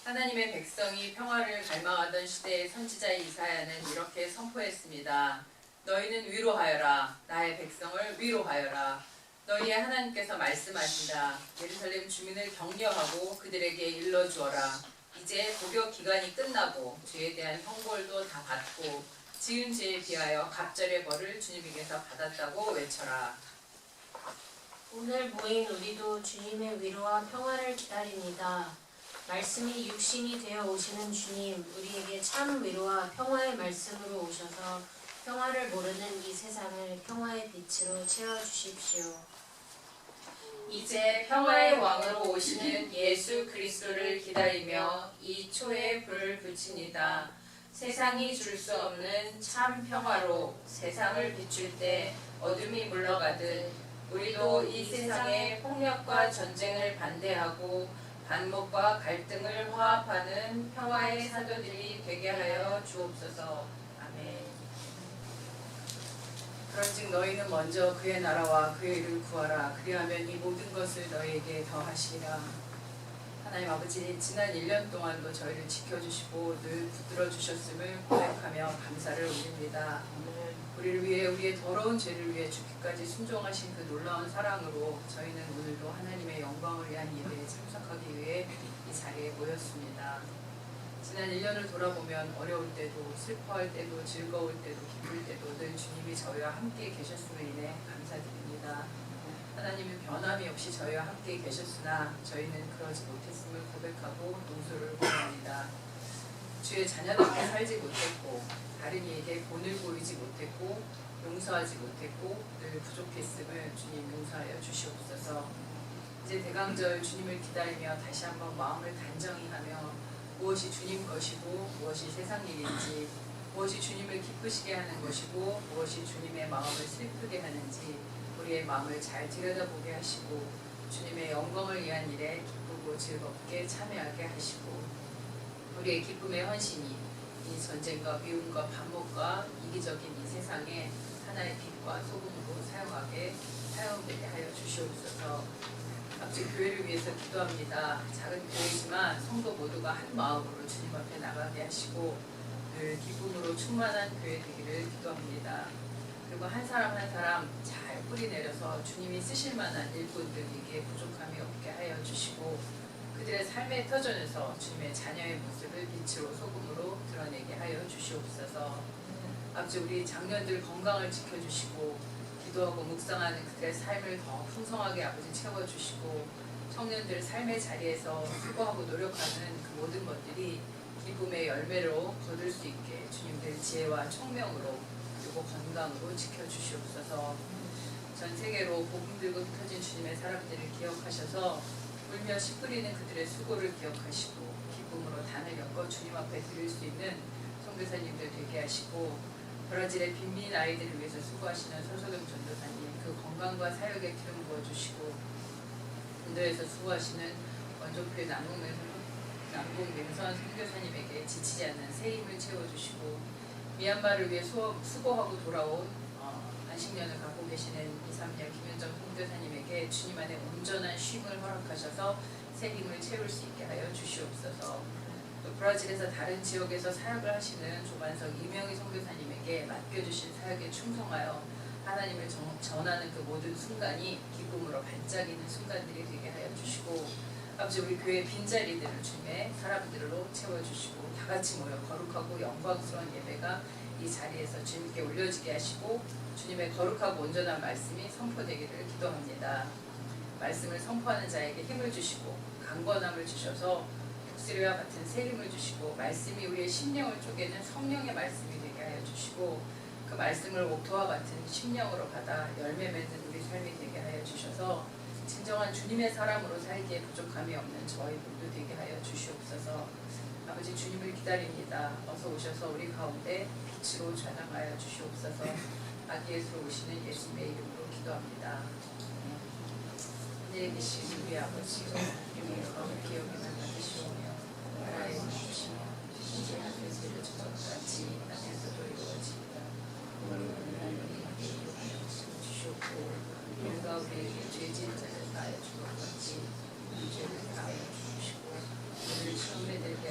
하나님의 백성이 평화를 갈망하던 시대의 선지자 이사야는 이렇게 선포했습니다. 너희는 위로하여라. 나의 백성을 위로하여라. 너희의 하나님께서 말씀하신다. 예루살렘 주민을 격려하고 그들에게 일러주어라. 이제 복역 기간이 끝나고 죄에 대한 형벌도 다 받고 지은 죄에 비하여 갑절의 벌을 주님에게서 받았다고 외쳐라. 오늘 모인 우리도 주님의 위로와 평화를 기다립니다. 말씀이 육신이 되어 오시는 주님, 우리에게 참 위로와 평화의 말씀으로 오셔서 평화를 모르는 이 세상을 평화의 빛으로 채워주십시오. 이제 평화의 왕으로 오시는 예수 그리스도를 기다리며 이 초에 불을 붙이니다. 세상이 줄 수 없는 참 평화로 세상을 비출 때 어둠이 물러가듯 우리도 이 세상의 폭력과 전쟁을 반대하고 반목과 갈등을 화합하는 평화의 사도들이 되게 하여 주옵소서. 아멘. 그런즉 너희는 먼저 그의 나라와 그의 일을 구하라. 그리하면 이 모든 것을 너희에게 더하시리라. 하나님 아버지, 지난 1년 동안도 저희를 지켜주시고 늘 붙들어 주셨음을 고백하며 감사를 올립니다. 우리를 위해, 우리의 더러운 죄를 위해 죽기까지 순종하신 그 놀라운 사랑으로 저희는 오늘도 하나님의 영광을 위한 예배에 참석하기 위해 이 자리에 모였습니다. 지난 1년을 돌아보면 어려울 때도 슬퍼할 때도 즐거울 때도 기쁠 때도 늘 주님이 저희와 함께 계셨음을 인해 감사드립니다. 하나님은 변함이 없이 저희와 함께 계셨으나 저희는 그러지 못했음을 고백하고 용서를 구합니다. 주의 자녀답게 살지 못했고 다른 이에게 본을 보이지 못했고 용서하지 못했고 늘 부족했음을 주님 용서하여 주시옵소서. 이제 대강절 주님을 기다리며 다시 한번 마음을 단정히 하며 무엇이 주님 것이고 무엇이 세상 일인지, 무엇이 주님을 기쁘시게 하는 것이고 무엇이 주님의 마음을 슬프게 하는지 우리의 마음을 잘 들여다보게 하시고 주님의 영광을 위한 일에 기쁘고 즐겁게 참여하게 하시고 우리의 기쁨의 헌신이 이 전쟁과 미움과 반목과 이기적인 이 세상에 하나의 빛과 소금으로 사용되게 하여 주시옵소서. 아버지, 교회를 위해서 기도합니다. 작은 교회지만 성도 모두가 한 마음으로 주님 앞에 나가게 하시고 늘 기쁨으로 충만한 교회 되기를 기도합니다. 그리고 한 사람 한 사람 잘 뿌리 내려서 주님이 쓰실 만한 일꾼들에게 부족함이 없게 하여 주시고 그들의 삶의 터전에서 주님의 자녀의 모습을 빛으로 소금으로 드러내게 하여 주시옵소서. 아버지, 우리 장년들 건강을 지켜주시고 기도하고 묵상하는 그들의 삶을 더 풍성하게 아버지 채워주시고 청년들 삶의 자리에서 수고하고 노력하는 그 모든 것들이 기쁨의 열매로 거둘 수 있게 주님들 지혜와 총명으로 그리고 건강으로 지켜주시옵소서. 전 세계로 복음 들고 흩어진 주님의 사람들을 기억하셔서 울며 씨 뿌리는 그들의 수고를 기억하시고 기쁨으로 단을 엮어 주님 앞에 드릴 수 있는 선교사님들 되게 하시고 브라질의 빈민 아이들을 위해서 수고하시는 서석영 전도사님 그 건강과 사역에 기름 부어주시고 인도에서 수고하시는 원종필 남궁맹선 선교사님에게 지치지 않는 새 힘을 채워주시고 미얀마를 위해 수고하고 돌아온 안식년을 갖고 계시는 2-3년 김현정 선교사님에게 주님 안에 온전한 쉼을 허락하셔서 새 힘을 채울 수 있게 하여 주시옵소서. 또 브라질에서 다른 지역에서 사역을 하시는 조반석 이명희 선교사님에게 맡겨주신 사역에 충성하여 하나님을 전하는 그 모든 순간이 기쁨으로 반짝이는 순간들이 되게 하여 주시고 아버지, 우리 교회 빈자리들을 주님의 사람들로 채워주시고 다같이 모여 거룩하고 영광스러운 예배가 이 자리에서 주님께 올려지게 하시고 주님의 거룩하고 온전한 말씀이 선포되기를 기도합니다. 말씀을 선포하는 자에게 힘을 주시고 강건함을 주셔서 독수리와 같은 새 힘을 주시고 말씀이 우리의 심령을 쪼개는 성령의 말씀이 되게 하여 주시고 그 말씀을 옥토와 같은 심령으로 받아 열매 맺는 우리 삶이 되게 하여 주셔서 진정한 주님의 사람으로 살기에 부족함이 없는 저희 모두 되게 하여 주시옵소서. 아버지, 주님을 기다립니다. 어서 오셔서 우리 가운데 빛으로 전향하여 주시옵소서. 아기 예수로 오시는 예수님의 이름으로 기도합니다. 하늘에 계신 우리 아버지, 이름이 거룩히 여김을 받으시오며 나라의 주시며 신의 하늘의 죄를 주것 같이 땅에서도 이루어지이다. 오늘은 하나님이 주시옵고 우리가 우리에게 죄진 자를 다하여 주것 같이 우리 죄를 다하여 주시고 오늘 시험에 들게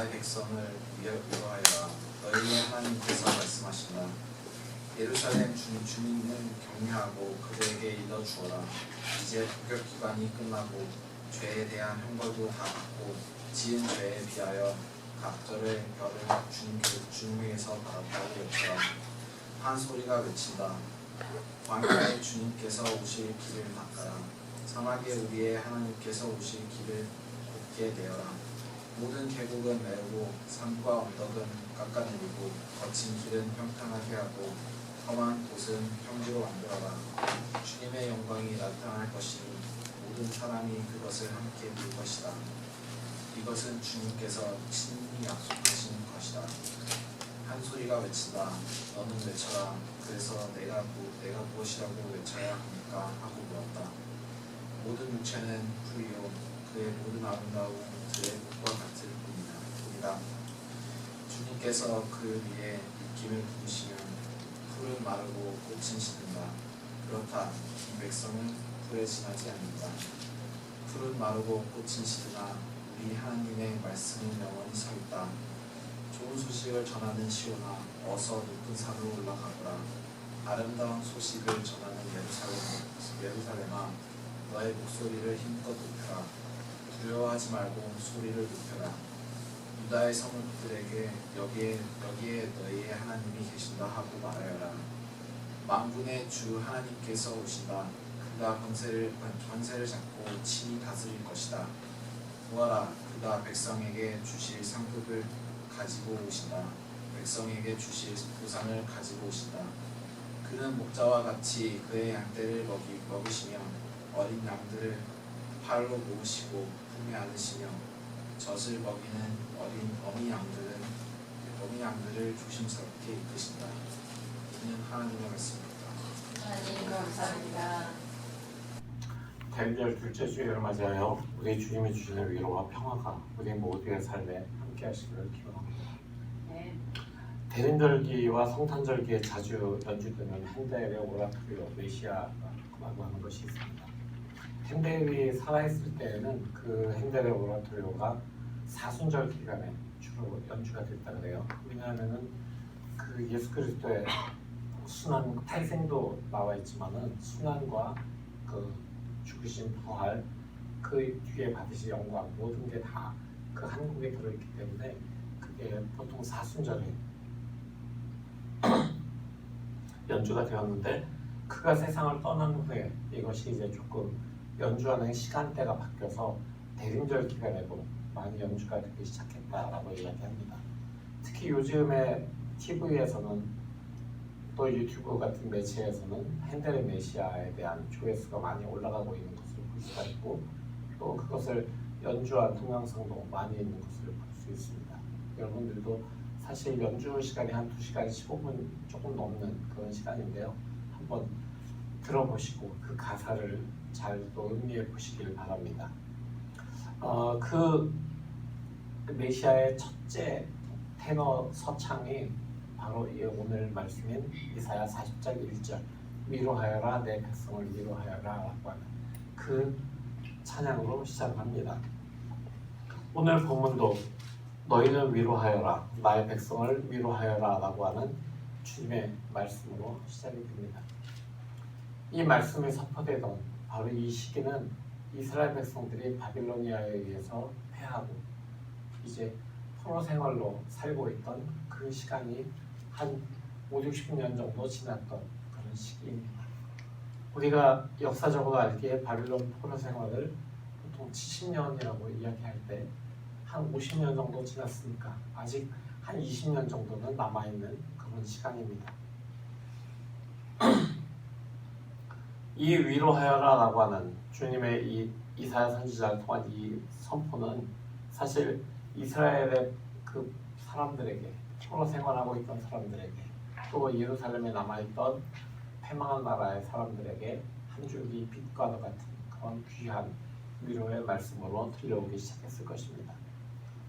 나의 백성을 위로하여라. 너희의 하나님께서 말씀하신다. 예루살렘 주민은 격려하고 그들에게 일러 주어라. 이제 복역 기간이 끝나고 죄에 대한 형벌도 다 받고 지은 죄에 비하여 각절의 벌을 주님에게서 받았다고 외쳐라. 한 소리가 외친다. 광야에 주님께서 오실 길을 닦아라. 사막에 우리의 하나님께서 오실 길을 곱게 내어라. 모든 계곡은 메우고 산과 언덕은 깎아내리고 거친 길은 평탄하게 하고 험한 곳은 평지로 만들어라. 주님의 영광이 나타날 것이니 모든 사람이 그것을 함께 볼 것이다. 이것은 주님께서 친히 약속하신 것이다. 한 소리가 외친다. 너는 외쳐라. 그래서 내가 무엇이라고 외쳐야 합니까? 하고 물었다. 모든 육체는 풀이요 그의 모든 아름다움 들의 꽃과 같을 뿐이다. 주님께서 그 위에 입김을 부으시면 풀은 마르고 꽃은 시든다. 그렇다. 이 백성은 풀에 지나지 않는다. 풀은 마르고 꽃은 시드나 우리 하나님의 말씀은 영원히 서 있다. 좋은 소식을 전하는 시온아, 어서 높은 산으로 올라가거라. 아름다운 소식을 전하는 예루살렘아, 너의 목소리를 힘껏 높여라. 두려워하지 말고 소리를 높여라. 유다의 성읍들에게 여기에 너희의 하나님이 계신다 하고 말하여라. 만군의 주 하나님께서 오신다. 그가 권세를 잡고 친히 다스릴 것이다. 보아라, 그가 백성에게 주실 상급을 가지고 오신다. 백성에게 주실 보상을 가지고 오신다. 그는 목자와 같이 그의 양떼를 먹이시며 어린 양들을 팔로 모으시고 품에 안으시며 젖을 먹이는 어미 양들을 조심스럽게 이끄신다. 이는 하나님의 말씀입니다. 하나님 감사합니다. 대림절 둘째 주일을 맞이하여 우리 주님이 주시는 위로와 평화가 우리 모두의 삶에 함께 하시기를 기원합니다. 네. 대림절기와 성탄절기에 자주 연주되는 핸델의 오라토리오 메시아라고 하는 것이 있습니다. 핸델이 살아있을 때에는 그 핸델의 오라토리오가 사순절 기간에 주로 연주가 됐다 그래요. 왜냐하면은 그 예수 그리스도의 순환 탄생도 나와 있지만은 순환과 그 죽으신 부활 그 뒤에 받으신 영광 모든 게 다 그 한 곡에 들어있기 때문에 그게 보통 사순절에 연주가 되었는데 그가 세상을 떠난 후에 이것이 이제 조금 연주하는 시간대가 바뀌어서 대림절 기간에도 많이 연주가 되기 시작했다라고 이야기합니다. 특히 요즘에 TV에서는 또 유튜브 같은 매체에서는 핸델의 메시아에 대한 조회수가 많이 올라가고 있는 것을 볼 수가 있고 또 그것을 연주한 동영상도 많이 있는 것을 볼 수 있습니다. 여러분들도 사실 연주 시간이 한 2시간 15분 조금 넘는 그런 시간인데요. 한번 들어보시고 그 가사를 잘 또 음미해 보시길 바랍니다. 그 메시아의 첫째 테너 서창이 바로 이 오늘 말씀인 이사야 40장 1절 위로하여라 내 백성을 위로하여라 라고 하는 그 찬양으로 시작합니다. 오늘 본문도 너희는 위로하여라 나의 백성을 위로하여라 라고 하는 주님의 말씀으로 시작이 됩니다. 이 말씀이 선포되던 바로 이 시기는 이스라엘 백성들이 바빌로니아에 의해서 패하고 이제 포로 생활로 살고 있던 그 시간이 한 50-60년 정도 지났던 그런 시기입니다. 우리가 역사적으로 알기에 바빌론 포로 생활을 보통 70년이라고 이야기할 때 한 50년 정도 지났으니까 아직 한 20년 정도는 남아있는 그런 시간입니다. 이 위로하여라 라고 하는 주님의 이 이사야 선지자를 통한 이 선포는 사실 이스라엘의 그 사람들에게 포로 생활하고 있던 사람들에게 또 예루살렘에 남아있던 패망한 나라의 사람들에게 한 줄기 빛과 같은 그런 귀한 위로의 말씀으로 들려오기 시작했을 것입니다.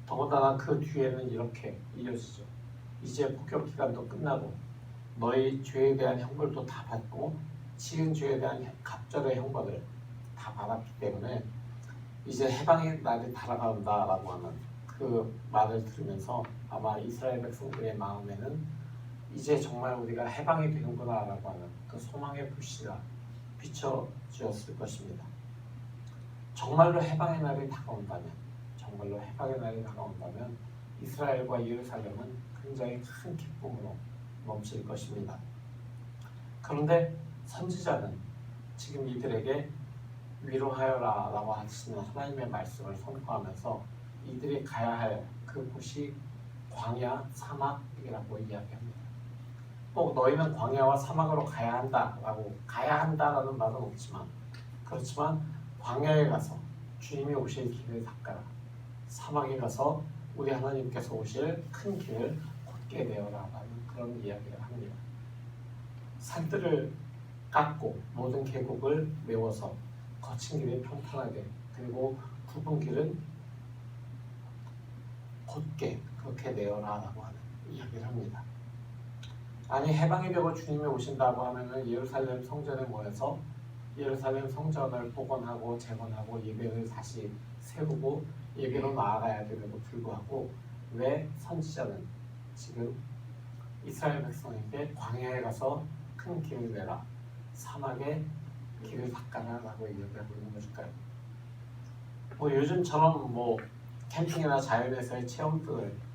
더군다나 그 뒤에는 이렇게 이어지죠. 이제 복역 기간도 끝나고 너희 죄에 대한 형벌도 다 받고 지은 죄에 대한 갑절의 형벌을 다 받았기 때문에 이제 해방의 날이 다가온다라고 하는 그 그 말을 들으면서 아마 이스라엘 백성들의 마음에는 이제 정말 우리가 해방이 되는구나라고 하는 그 소망의 불씨가 비춰주었을 것입니다. 정말로 해방의 날이 다가온다면, 정말로 해방의 날이 다가온다면 이스라엘과 예루살렘은 굉장히 큰 기쁨으로 넘칠 것입니다. 그런데 선지자는 지금 이들에게 위로하여라 라고 하시는 하나님의 말씀을 선포하면서 이들이 가야 할 그곳이 광야, 사막이라고 이야기합니다. 꼭 너희는 광야와 사막으로 가야 한다라는 말은 없지만, 그렇지만 광야에 가서 주님이 오실 길을 닦아라, 사막에 가서 우리 하나님께서 오실 큰 길을 곧게 내어라라는 그런 이야기를 합니다. 산들을 깎고 모든 계곡을 메워서 거친 길이 평탄하게, 그리고 굽은 길은 곧게 그렇게 내어라라고 하는 이야기를 합니다. 아니, 해방이 되고 주님이 오신다고 하면은 예루살렘 성전에 모여서 예루살렘 성전을 복원하고 재건하고 예배를 다시 세우고 예배로 나아가야 됨에도 불구하고 왜 선지자는 지금 이스라엘 백성에게 광야에 가서 큰 길을 내라, 사막에 길을 닦아라라고 이야기하고 있는 것일까요? 요즘처럼 캠핑이나 자연에서의 체험들을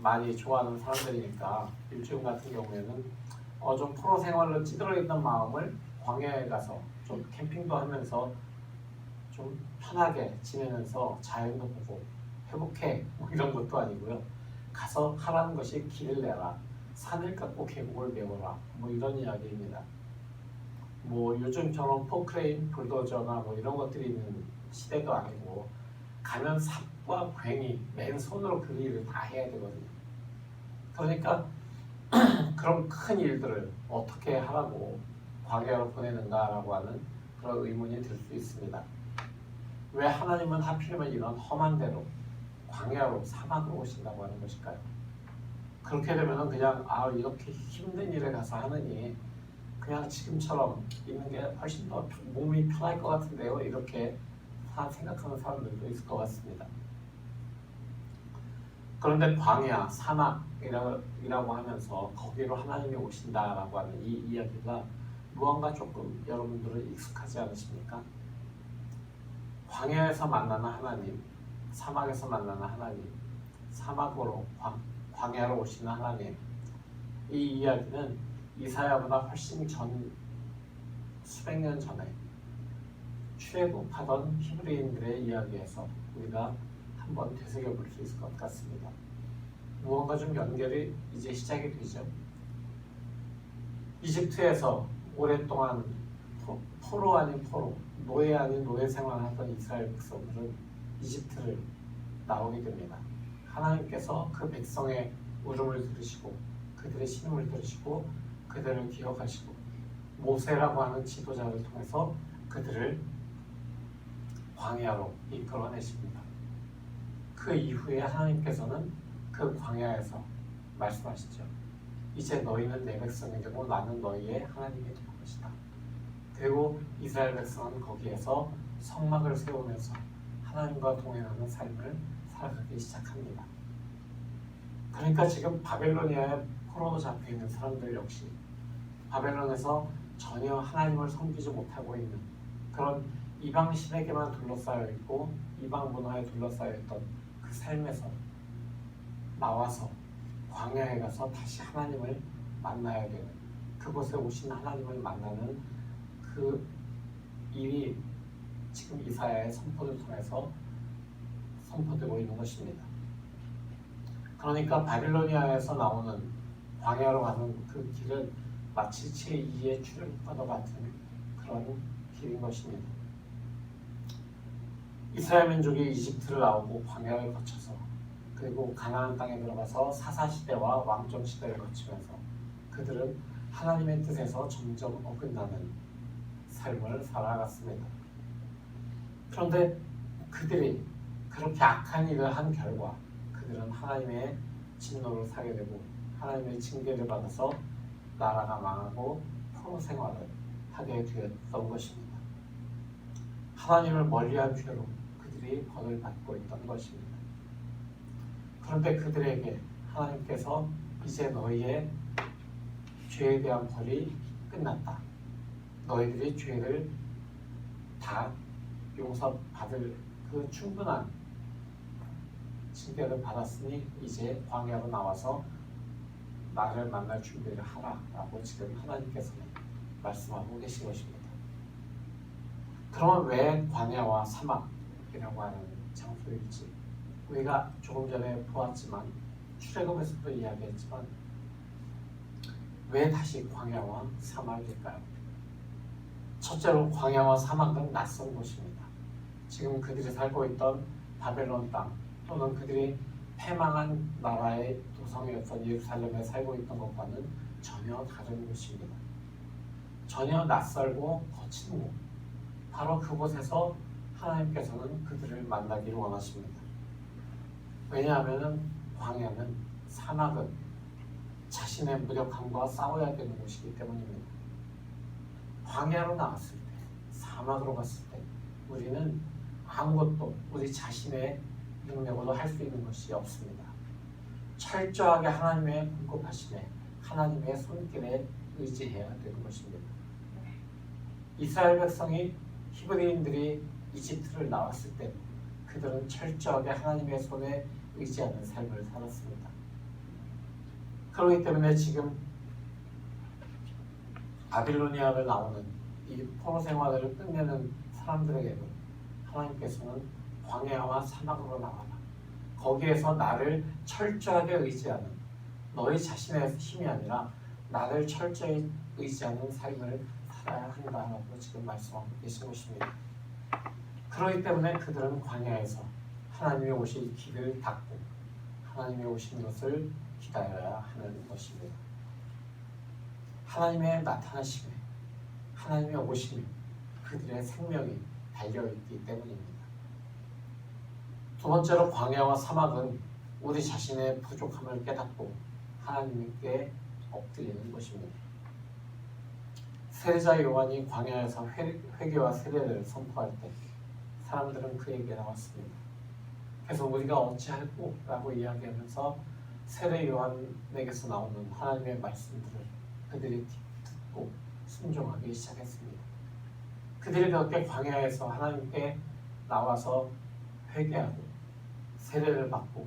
많이 좋아하는 사람들이니까 요즘 같은 경우에는 좀 프로 생활로 찌들어 있는 마음을 광야에 가서 좀 캠핑도 하면서 좀 편하게 지내면서 자연도 보고 회복해 이런 것도 아니고요. 가서 하라는 것이 길을 내라, 산을 깎고 계곡을 메워라, 이런 이야기입니다. 요즘처럼 포크레인, 불도저나 이런 것들이 있는 시대도 아니고 가면 삽과 괭이, 맨손으로 그 일을 다 해야 되거든요. 그러니까 그런 큰 일들을 어떻게 하라고 광야로 보내는가라고 하는 그런 의문이 들 수 있습니다. 왜 하나님은 하필이면 이런 험한 데로, 광야로, 사막으로 오신다고 하는 것일까요? 그렇게 되면 그냥 이렇게 힘든 일에 가서 하느니 그냥 지금처럼 있는 게 훨씬 더 몸이 편할 것 같은데요, 이렇게 생각하는 사람들도 있을 것 같습니다. 그런데 광야, 사막이라고 하면서 거기로 하나님이 오신다라고 하는 이 이야기가 무언가 조금 여러분들은 익숙하지 않으십니까? 광야에서 만나는 하나님, 사막에서 만나는 하나님, 사막으로 광야로 오시는 하나님, 이 이야기는 이사야보다 훨씬 수백 년 전에 출애굽하던 히브리인들의 이야기에서 우리가 한번 되새겨 볼 수 있을 것 같습니다. 무언가 좀 연결이 이제 시작이 되죠. 이집트에서 오랫동안 포로 아닌 포로, 노예 아닌 노예 생활하던 이스라엘 백성들은 이집트를 나오게 됩니다. 하나님께서 그 백성의 울음을 들으시고 그들의 신음을 들으시고 그들을 기억하시고 모세라고 하는 지도자를 통해서 그들을 광야로 이끌어내십니다. 그 이후에 하나님께서는 그 광야에서 말씀하시죠. 이제 너희는 내 백성이 되고 나는 너희의 하나님이 될 것이다. 그리고 이스라엘 백성은 거기에서 성막을 세우면서 하나님과 동행하는 삶을 살아가기 시작합니다. 그러니까 지금 바벨로니아에 포로로 잡혀있는 사람들 역시 바벨론에서 전혀 하나님을 섬기지 못하고 있는 그런 이방 신에게만 둘러싸여 있고 이방 문화에 둘러싸여 있던 그 삶에서 나와서 광야에 가서 다시 하나님을 만나야 되는, 그곳에 오신 하나님을 만나는 그 일이 지금 이사야의 선포를 통해서 선포되고 있는 것입니다. 그러니까 바빌로니아에서 나오는 광야로 가는 그 길은 마치 제2의 출애굽과도 같은 그런 길인 것입니다. 이스라엘 민족이 이집트를 나오고 광야를 거쳐서 그리고 가나안 땅에 들어가서 사사시대와 왕정시대를 거치면서 그들은 하나님의 뜻에서 점점 어긋나는 삶을 살아갔습니다. 그런데 그들이 그렇게 악한 일을 한 결과 그들은 하나님의 진노를 사게 되고 하나님의 징계를 받아서 나라가 망하고 포로 생활을 하게 되었던 것입니다. 하나님을 멀리한 죄로 그들이 벌을 받고 있던 것입니다. 그런데 그들에게 하나님께서 이제 너희의 죄에 대한 벌이 끝났다. 너희들이 죄를 다 용서받을 그 충분한 징계를 받았으니 이제 광야로 나와서 나를 만날 준비를 하라 라고 지금 하나님께서는 말씀하고 계신 것입니다. 그러면 왜 광야와 사막이라고 하는 장소일지 우리가 조금 전에 보았지만 출애굽에서도 이야기했지만 왜 다시 광야와 사막일까요? 첫째로 광야와 사막은 낯선 곳입니다. 지금 그들이 살고 있던 바벨론 땅 또는 그들이 패망한 나라의 도성이었던 예루살렘에 살고 있던 것과는 전혀 다른 곳입니다. 전혀 낯설고 거친 곳, 바로 그곳에서 하나님께서는 그들을 만나기를 원하십니다. 왜냐하면 광야는 사막은 자신의 무력함과 싸워야 되는 곳이기 때문입니다. 광야로 나갔을 때, 사막으로 갔을 때 우리는 아무것도 우리 자신의 능력으로 할 수 있는 것이 없습니다. 철저하게 하나님의 공급하심에 하나님의 손길에 의지해야 되는 것입니다. 이스라엘 백성이 히브리인들이 이집트를 나왔을 때 그들은 철저하게 하나님의 손에 의지하는 삶을 살았습니다. 그렇기 때문에 지금 바빌로니아를 나오는 이 포로 생활을 끝내는 사람들에게도 하나님께서는 광야와 사막으로 나와라. 거기에서 나를 철저하게 의지하는 너희 자신의 힘이 아니라 나를 철저히 의지하는 삶을 살아야 한다라고 지금 말씀하고 계신 것입니다. 그렇기 때문에 그들은 광야에서 하나님이 오실 길을 닫고 하나님이 오신 것을 기다려야 하는 것입니다. 하나님의 나타나심에 하나님의 오심에 그들의 생명이 달려있기 때문입니다. 두 번째로 광야와 사막은 우리 자신의 부족함을 깨닫고 하나님께 엎드리는 것입니다. 세례자 요한이 광야에서 회개와 세례를 선포할 때 사람들은 그에게 나왔습니다. 그래서 우리가 어찌할꼬? 라고 이야기하면서 세례 요한에게서 나오는 하나님의 말씀들을 그들이 듣고 순종하기 시작했습니다. 그들이 그렇게 광야에서 하나님께 나와서 회개하고 세례를 받고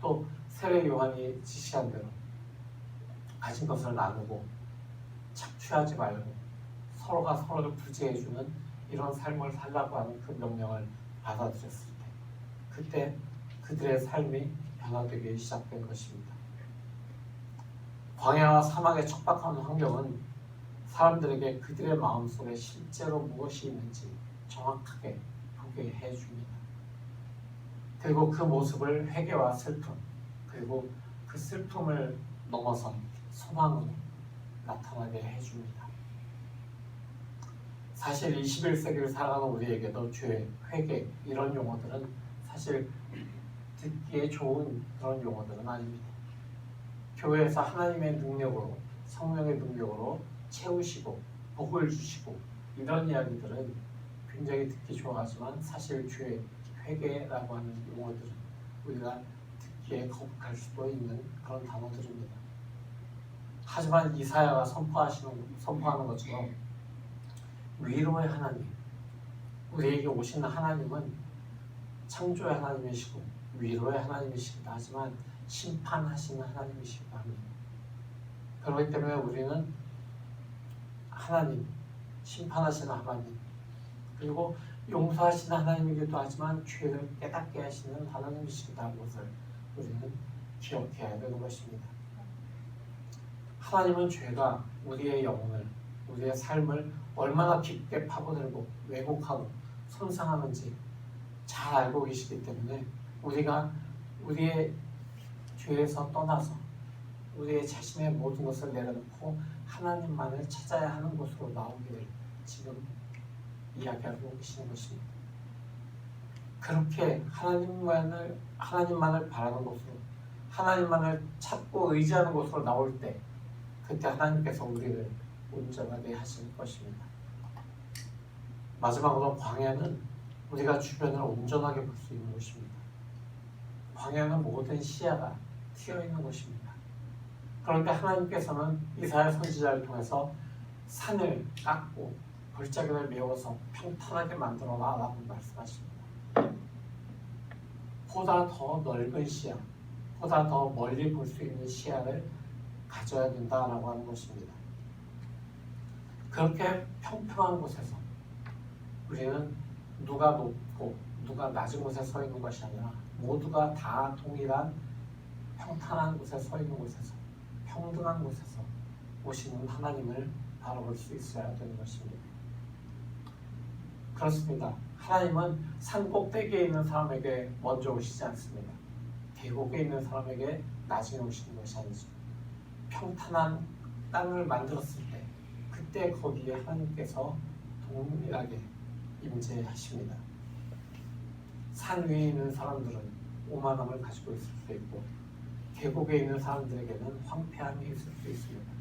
또 세례 요한이 지시한 대로 가진 것을 나누고 착취하지 말고 서로가 서로를 구제해주는 이런 삶을 살라고 하는 그 명령을 받아들였을 때 그때 그들의 삶이 변화되기 시작된 것입니다. 광야와 사막의 척박한 환경은 사람들에게 그들의 마음속에 실제로 무엇이 있는지 정확하게 보게 해줍니다. 그리고 그 모습을 회개와 슬픔 그리고 그 슬픔을 넘어선 소망으로 나타나게 해줍니다. 사실 21세기를 살아가는 우리에게도 죄, 회개 이런 용어들은 사실 듣기에 좋은 그런 용어들은 아닙니다. 교회에서 하나님의 능력으로 성령의 능력으로 채우시고 복을 주시고 이런 이야기들은 굉장히 듣기 좋아하지만 사실 죄, 회개라고 하는 용어들은 우리가 듣기에 거북할 수도 있는 그런 단어들입니다. 하지만 이사야가 선포하는 것처럼 위로의 하나님, 우리에게 오시는 하나님은 창조의 하나님이시고 위로의 하나님이시기도 하지만 심판하시는 하나님이시기도 합니다. 그렇기 때문에 우리는 하나님, 심판하시는 하나님 그리고 용서하시는 하나님이기도 하지만 죄를 깨닫게 하시는 하나님이시기도 한 것을 우리는 기억해야 되는 것입니다. 하나님은 죄가 우리의 영혼을, 우리의 삶을 얼마나 깊게 파고들고 왜곡하고 손상하는지 잘 알고 계시기 때문에 우리가 우리의 죄에서 떠나서 우리의 자신의 모든 것을 내려놓고 하나님만을 찾아야 하는 곳으로 나오기를 지금 이야기하고 계시는 것입니다. 그렇게 하나님만을 바라는 곳으로 하나님만을 찾고 의지하는 곳으로 나올 때 그때 하나님께서 우리를 온전하게 하실 것입니다. 마지막으로 광야는 우리가 주변을 온전하게 볼 수 있는 곳입니다. 광야는 모든 시야가 트여 있는 곳입니다. 그런데 하나님께서는 이사야 선지자를 통해서 산을 깎고 골짜기를 메워서 평탄하게 만들어라라고 말씀하십니다. 보다 더 넓은 시야, 보다 더 멀리 볼 수 있는 시야를 가져야 된다라고 하는 것입니다. 그렇게 평평한 곳에서 우리는 누가 높고 누가 낮은 곳에 서 있는 것이 아니라 모두가 다 동일한 평탄한 곳에 서 있는 곳에서 평등한 곳에서 오시는 하나님을 바라볼 수 있어야 되는 것입니다. 그렇습니다. 하나님은 산 꼭대기에 있는 사람에게 먼저 오시지 않습니다. 계곡에 있는 사람에게 나중에 오시는 것이 아니죠. 평탄한 땅을 만들었을 때 그때 거기에 하나님께서 동일하게 임재하십니다. 산 위에 있는 사람들은 오만함을 가지고 있을 수 있고 계곡에 있는 사람들에게는 황폐함이 있을 수 있습니다.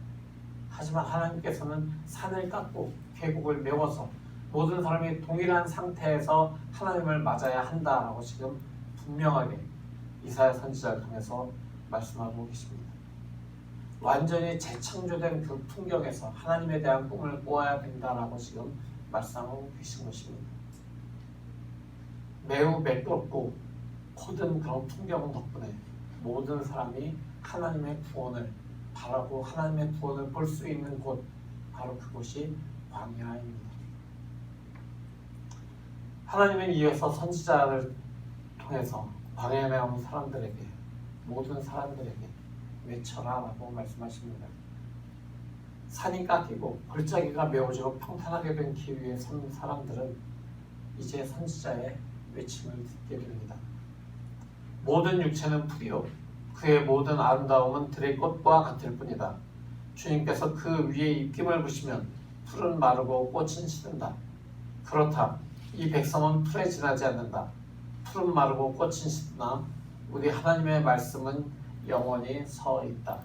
하지만 하나님께서는 산을 깎고 계곡을 메워서 모든 사람이 동일한 상태에서 하나님을 맞아야 한다라고 지금 분명하게 이사야 선지자를 통해서 말씀하고 계십니다. 완전히 재창조된 그 풍경에서 하나님에 대한 꿈을 꾸어야 된다라고 지금 말씀하고 계신 것입니다. 매우 매끄럽고 고든 그런 풍경 덕분에 모든 사람이 하나님의 구원을 바라고 하나님의 구원을 볼 수 있는 곳, 바로 그곳이 광야입니다. 하나님은 이어서 선지자를 통해서 광야에 나온 사람들에게, 모든 사람들에게 외쳐라라고 말씀하십니다. 산이 깎이고 골짜기가 메워지고 평탄하게 된 길 위에 선 사람들은 이제 선지자의 외침을 듣게 됩니다. 모든 육체는 풀이요 그의 모든 아름다움은 들의 꽃과 같을 뿐이다. 주님께서 그 위에 입김을 부시면 풀은 마르고 꽃은 시든다. 그렇다. 이 백성은 풀에 지나지 않는다. 풀은 마르고 꽃은 시드나 우리 하나님의 말씀은 영원히 서 있다.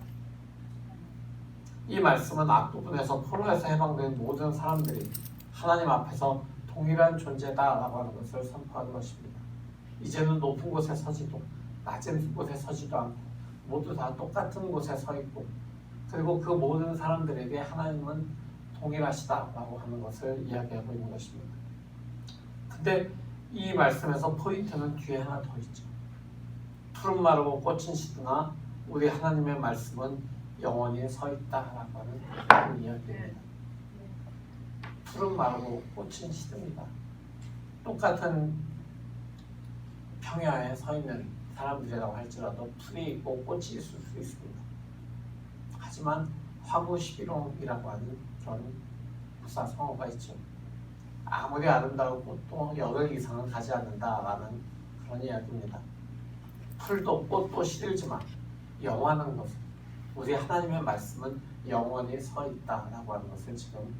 이 말씀은 앞부분에서 포로에서 해방된 모든 사람들이 하나님 앞에서 동일한 존재다라고 하는 것을 선포하는 것입니다. 이제는 높은 곳에 서지도 낮은 곳에 서지도 않고 모두 다 똑같은 곳에 서 있고 그리고 그 모든 사람들에게 하나님은 동일하시다라고 하는 것을 이야기하고 있는 것입니다. 근데 이 말씀에서 포인트는 뒤에 하나 더 있죠. 푸른 마르고 꽃은 시드나 우리 하나님의 말씀은 영원히 서 있다라고 하는 그 이야기입니다. 푸른 마르고 꽃은 시듭니다. 똑같은 평야에 서 있는 사람들이라고 할지라도 풀이 있고 꽃이 있을 수 있습니다. 하지만 화구시비롱이라고 하는 그런 부사성어가 있죠. 아무리 아름다운 꽃도 열흘 이상은 가지 않는다라는 그런 이야기입니다. 풀도 꽃도 시들지만 영원한 것은 우리 하나님의 말씀은 영원히 서 있다라고 하는 것을 지금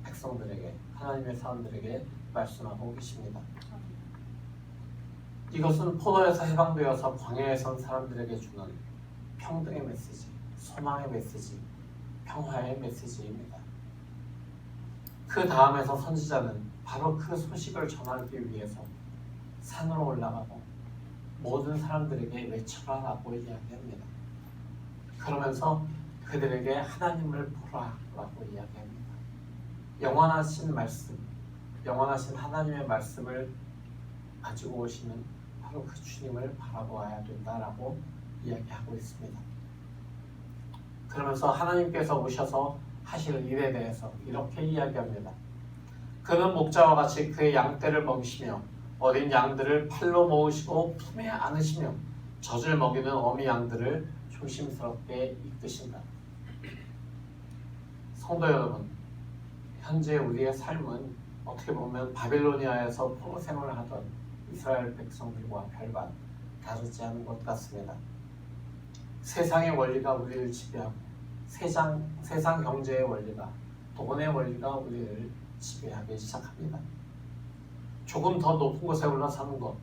백성들에게 하나님의 사람들에게 말씀하고 계십니다. 이것은 포로에서 해방되어서 광야에 선 사람들에게 주는 평등의 메시지, 소망의 메시지, 평화의 메시지입니다. 그 다음에서 선지자는 바로 그 소식을 전하기 위해서 산으로 올라가고 모든 사람들에게 외쳐라라고 이야기합니다. 그러면서 그들에게 하나님을 보라라고 이야기합니다. 영원하신 말씀, 영원하신 하나님의 말씀을 가지고 오시는 바로 그 주님을 바라보아야 된다라고 이야기하고 있습니다. 그러면서 하나님께서 오셔서 하실 일에 대해서 이렇게 이야기합니다. 그는 목자와 같이 그의 양떼를 먹이시며 어린 양들을 팔로 모으시고 품에 안으시며 젖을 먹이는 어미 양들을 조심스럽게 이끄신다. 성도 여러분, 현재 우리의 삶은 어떻게 보면 바빌로니아에서 포로 생활을 하던 이스라엘 백성들과 별반 다르지 않은 것 같습니다. 세상의 원리가 우리를 지배하고 세상 경제의 원리가, 돈의 원리가 우리를 지배하기 시작합니다. 조금 더 높은 곳에 올라서는 것,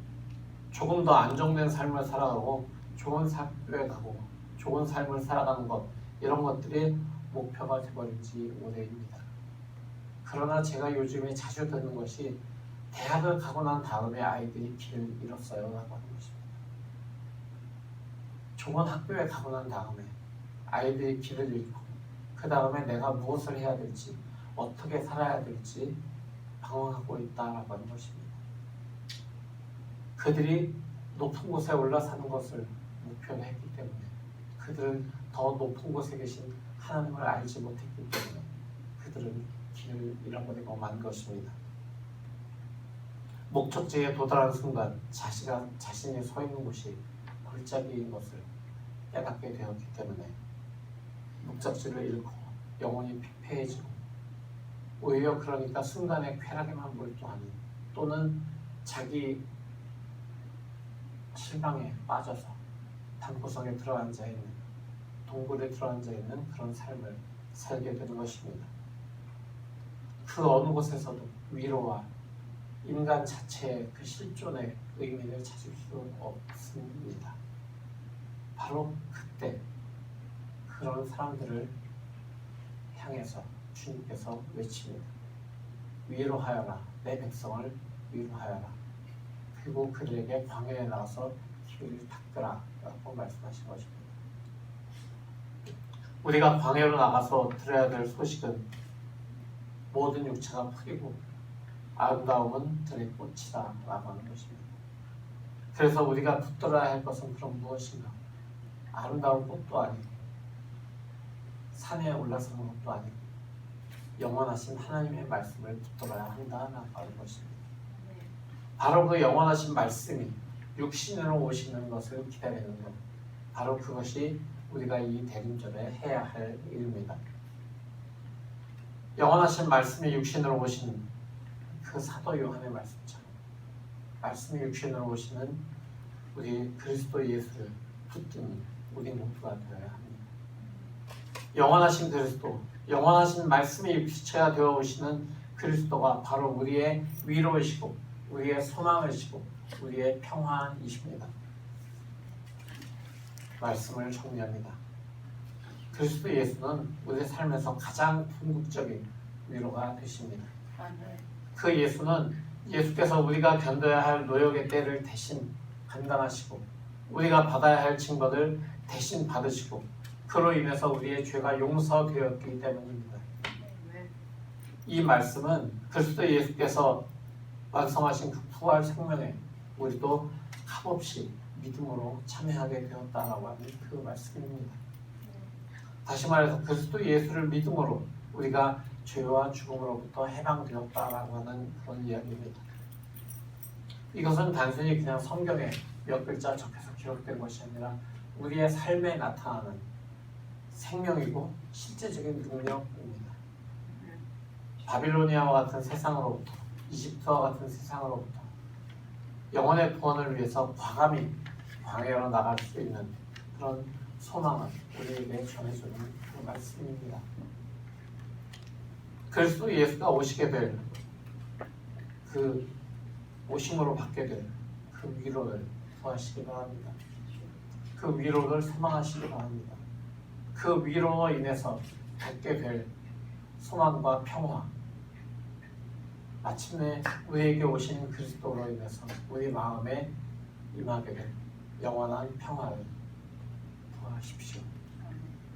조금 더 안정된 삶을 살아가고 좋은 학교에 가고 좋은 삶을 살아가는 것, 이런 것들이 목표가 되어버린 지 오래입니다. 그러나 제가 요즘에 자주 듣는 것이 대학을 가고 난 다음에 아이들이 길을 잃었어요 라고 하는 것입니다. 좋은 학교에 가고 난 다음에 아이들이 길을 잃고 그 다음에 내가 무엇을 해야 될지 어떻게 살아야 될지 방황하고 있다라고 하는 것입니다. 그들이 높은 곳에 올라 사는 것을 목표로 했기 때문에 그들은 더 높은 곳에 계신 하나님을 알지 못했기 때문에 그들은 길을 잃어버리고 만 것입니다. 목적지에 도달한 순간 자신이 서 있는 곳이 골짜기인 것을 깨닫게 되었기 때문에 목적지를 잃고 영혼이 피폐해지고 오히려 그러니까 순간의 쾌락에만 몰두하는 또는 자기 실망에 빠져서 담구석에 들어앉아 있는 동굴에 들어앉아 있는 그런 삶을 살게 되는 것입니다. 그 어느 곳에서도 위로와 인간 자체의 그 실존의 의미를 찾을 수 없습니다. 바로 그때 그런 사람들을 향해서 주님께서 외칩니다. 위로하여라, 내 백성을 위로하여라. 그리고 그들에게 광야에 나가서 길을 닦으라 라고 말씀하신 것입니다. 우리가 광야로 나가서 들어야 될 소식은 모든 육체가 풀이고 아름다움은 들의 꽃이다 라고 하는 것입니다. 그래서 우리가 붙들어야 할 것은 그럼 무엇인가? 아름다운 꽃도 아니고 산에 올라서는 것도 아니고 영원하신 하나님의 말씀을 붙들어야 한다라고 하는 것입니다. 바로 그 영원하신 말씀이 육신으로 오시는 것을 기다리는 것, 바로 그것이 우리가 이 대림절에 해야 할 일입니다. 영원하신 말씀이 육신으로 오시는 그 사도 요한의 말씀처럼 말씀이 육신으로 오시는 우리 그리스도 예수를 붙드는 우리 모두가 되어야 합니다. 영원하신 그리스도, 영원하신 말씀이 육체가 되어 오시는 그리스도가 바로 우리의 위로이시고 우리의 소망이시고 우리의 평화이십니다. 말씀을 정리합니다. 그리스도 예수는 우리 삶에서 가장 궁극적인 위로가 되십니다. 그 예수께서 우리가 견뎌야 할 노역의 때를 대신 감당하시고 우리가 받아야 할 징벌을 대신 받으시고 그로 인해서 우리의 죄가 용서되었기 때문입니다. 이 말씀은 그리스도 예수께서 완성하신 그 부활 생명에 우리도 값없이 믿음으로 참여하게 되었다라고 하는 그 말씀입니다. 다시 말해서 그리스도 예수를 믿음으로 우리가 죄와 죽음으로부터 해방되었다라고 하는 그런 이야기입니다. 이것은 단순히 그냥 성경에 몇 글자 적혀서 기록된 것이 아니라 우리의 삶에 나타나는 생명이고 실제적인 능력입니다. 바빌로니아와 같은 세상으로부터 이집트와 같은 세상으로부터 영혼의 구원을 위해서 과감히 광야로 나갈 수 있는 그런 소망을 우리에게 전해주는 그 말씀입니다. 그리스도 예수가 오시게 될 그 오심으로 받게 될 그 위로를 구하시기 바랍니다. 그 위로를 소망하시기 바랍니다. 그 위로로 인해서 받게 될 소망과 평화, 마침내 우리에게 오신 그리스도로 인해서 우리 마음에 임하게 될 영원한 평화를 구하십시오.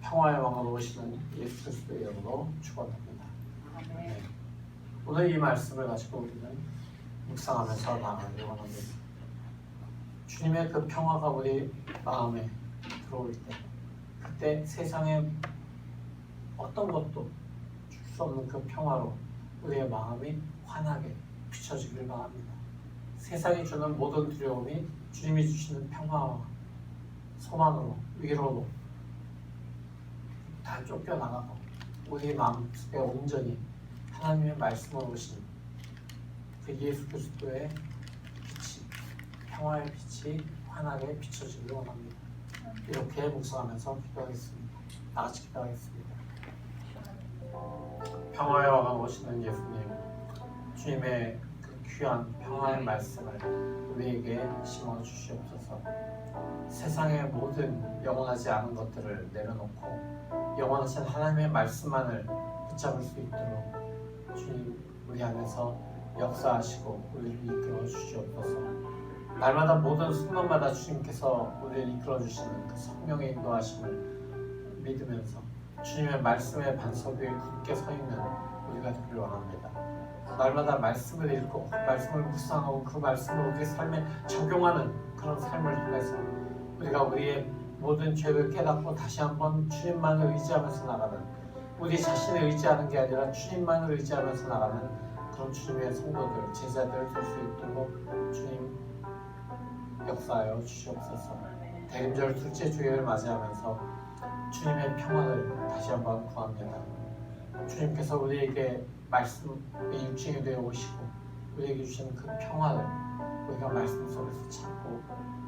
평화의 왕으로 오시는 예수 그리스도의 이름으로 축원합니다. 네. 오늘 이 말씀을 가지고 우리는 묵상하면서 나아가길 원합니다. 주님의 그 평화가 우리 마음에 들어올 때 그때 세상에 어떤 것도 줄 수 없는 그 평화로 우리의 마음이 환하게 비춰지길 바랍니다. 세상이 주는 모든 두려움이 주님이 주시는 평화와 소망으로 위로로 다 쫓겨나가고 우리 마음속에 온전히 하나님의 말씀으로 오신 그 예수 그리스도의 빛이 평화의 빛이 환하게 비춰지길 원합니다. 이렇게 묵상하면서 기도하겠습니다. 다 같이 기도하겠습니다. 평화의 왕으로 오시는 예수님, 주님의 그 귀한 평화의 말씀을 우리에게 심어주시옵소서. 세상의 모든 영원하지 않은 것들을 내려놓고 영원하신 하나님의 말씀만을 붙잡을 수 있도록 주님 우리 안에서 역사하시고 우리를 이끌어 주시옵소서. 날마다 모든 순간마다 주님께서 우리를 이끌어 주시는 그 성령의 인도하심을 믿으면서 주님의 말씀의 반석 위에 굳게 서 있는 우리가 되기를 원합니다. 날마다 말씀을 읽고 그 말씀을 묵상하고 그 말씀을 우리 삶에 적용하는 그런 삶을 통해서 우리가 우리의 모든 죄를 깨닫고 다시 한번 주님만을 의지하면서 나가는, 우리 자신을 의지하는 게 아니라 주님만을 의지하면서 나가는 그런 주님의 성도들, 제자들 될 수 있도록 주님 역사하여 주시옵소서. 대림절 둘째 주일을 맞이하면서 주님의 평안을 다시 한번 구합니다. 주님께서 우리에게 말씀의 육신이 되어 오시고 우리에게 주신 그 평안을 우리가 말씀 속에서 찾고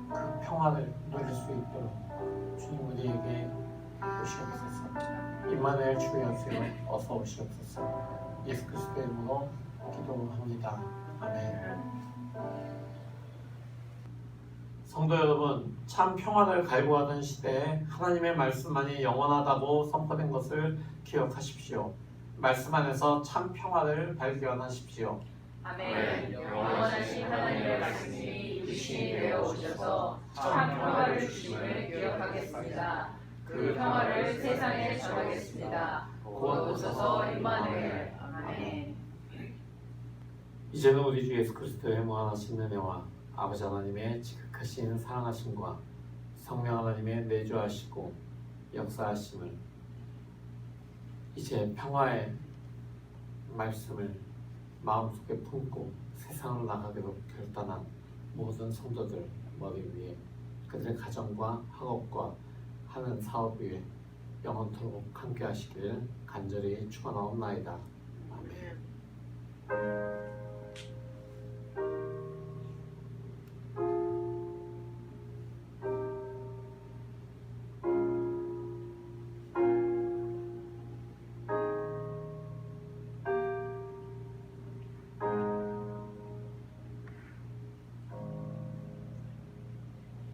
그 평안을 누릴 수 있도록 주님 우리에게 오시옵소서. 임마누엘 주의 연수여 어서 오시옵소서. 예수 그리스도의 이름으로 기도합니다. 아멘. 성도 여러분, 참 평안을 갈구하던 시대에 하나님의 말씀만이 영원하다고 선포된 것을 기억하십시오. 말씀 안에서 참 평안을 발견하십시오. 아멘. 영원하신 하나님의 말씀이 육신이 되어 오셔서 참 평화를 주심을 기억하겠습니다. 그 평화를 세상에 전하겠습니다. 곧 오셔서 임마누엘. 아멘. 이제는 우리 주 예수 그리스도의 무한하신 은혜와 아버지 하나님의 지극하신 사랑하심과 성령 하나님의 내주하시고 역사하심을, 이제 평화의 말씀을 마음속에 품고 세상으로 나가기로 결단한 모든 성도들 머리 위에, 그들의 가정과 학업과 하는 사업 위에 영원토록 함께 하시기를 간절히 축원하옵나이다. 아멘.